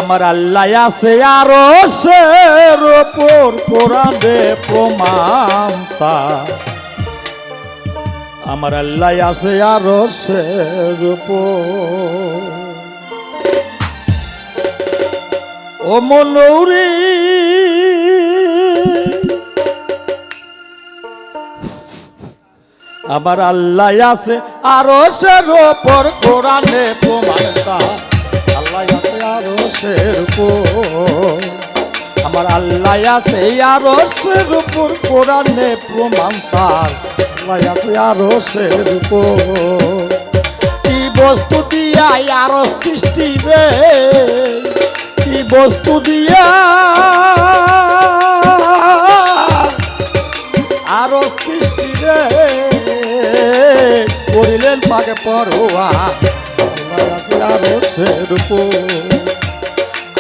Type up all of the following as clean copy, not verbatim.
আমার আল্লাহ আছে আরশের উপর কোরআনে প্রমাণ তার আমার আল্লাহ আছে আরশের উপর ও মনৌরি আমার আল্লাহ আছে আরশের উপর কোরআনে প্রমাণ তার আল্লাহ আছে আরশের উপর আমার আল্লাহ আছে আরশের উপর কোরআনে প্রমাণ তার আল্লাহ আছে আরশের উপর কি বস্তু দিয়া আরশ সৃষ্টি রে কি বস্তু দিয়া আরশ সৃষ্টি রে করিলেন পাকে পরোয়া আল্লাহ আছে আরশের উপর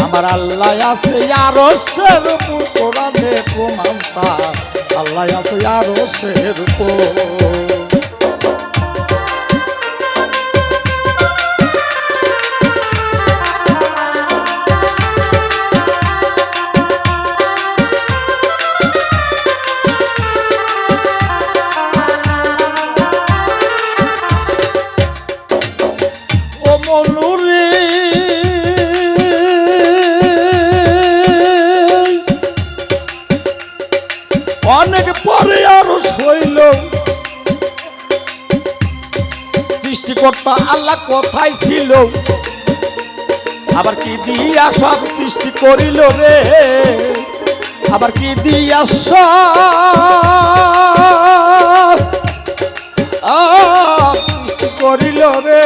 আমার আল্লাহ আছে আরশের উপর কোরআনে প্রমাণ তার আল্লাহ আছে আরশের উপর অনেক পরে আরশ হইল সৃষ্টিকর্তা আল্লাহ কোথায় ছিল আবার কি দিয়া সব সৃষ্টি করিল রে আবার কি দিয়া সব সৃষ্টি করিল রে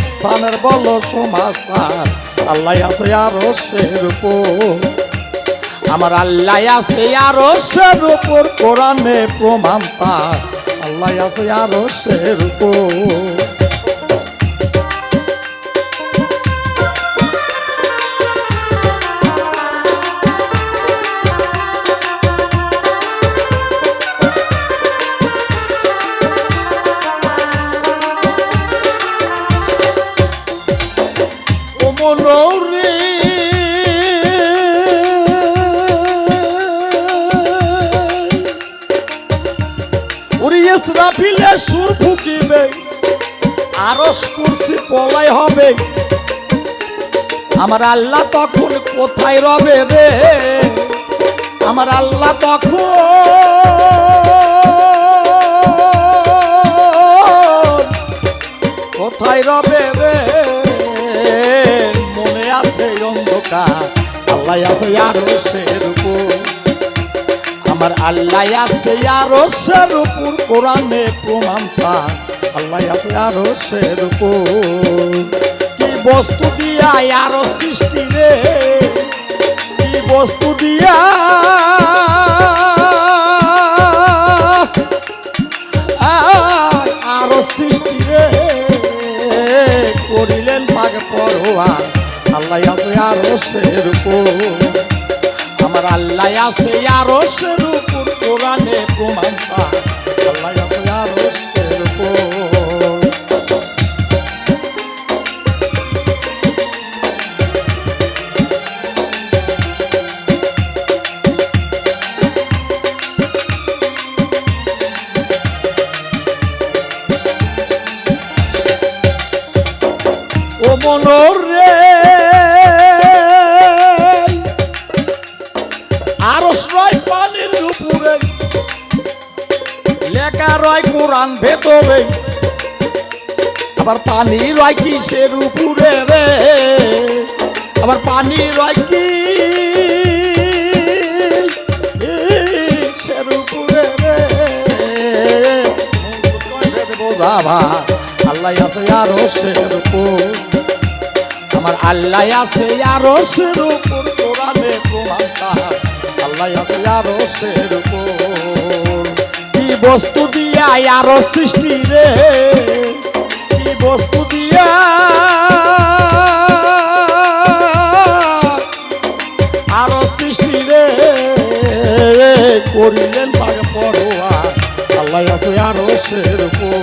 স্থানের বল সমাচার আল্লাহ আছে আরশের উপর আমার আল্লাহ আছে আরশের উপর কোরআনে প্রমাণ তার আল্লাহ আছে আরশের উপর ও মনৌরি ইসরাফিলে সুর ফুকিবে আরশ কুরসি পলাই হবে আমার আল্লাহ তখন কোথায় রবে রে আমার আল্লাহ তখন কোথায় রবে রে মনে আছে অন্ধকার আল্লাহ আছে আরশের উপর আমার আল্লাহ আছে আরশের উপর কোরআনে প্রমাণ তার আল্লাহ আছে আরশের উপর কি বস্তু দিয়া আরশ সৃষ্টি রে কি বস্তু দিয়া আরশ সৃষ্টি রে করিলেন পাক পরোয়া আল্লাহ আছে আরশের উপর আমার আল্লাহ আছে আরশের উপর কোরআনে প্রমাণ তার আল্লাহ আছে আরশের উপর ও মনোর রে আরশ রয় পানির উপরে লেখা রয় কোরআন ভেতরে আবার পানি রয় কিসের উপরে রে আবার পানি রয় কি কিসের উপরে রে বোঝাবা আল্লাহ আছে আরশের উপর আমার আল্লাহ আছে আরশের উপর কোরআনে প্রমাণ তার আল্লাহ আছে আরশের উপর কি বস্তু দিয়া আরশ সৃষ্টি রে কি বস্তু দিয়া আরশ সৃষ্টি রে করিলেন পাক পরোয়া আল্লাহ আছে আরশের উপর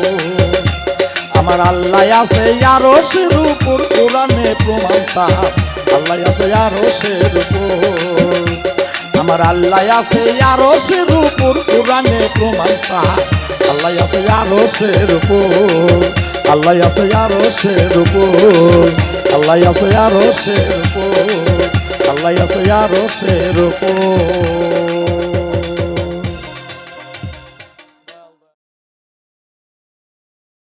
আমার আল্লাহ আছে আরশের উপর কোরআনে প্রমাণ তার আল্লাহ আছে আরশের উপর আমার আল্লাহ আছে আরশের উপর কোরআনে প্রমাণ তার আল্লাহ আছে আরশের উপর আল্লাহ আছে আরশের উপর আল্লাহ আছে আরশের উপর আল্লাহ আছে আরশের উপর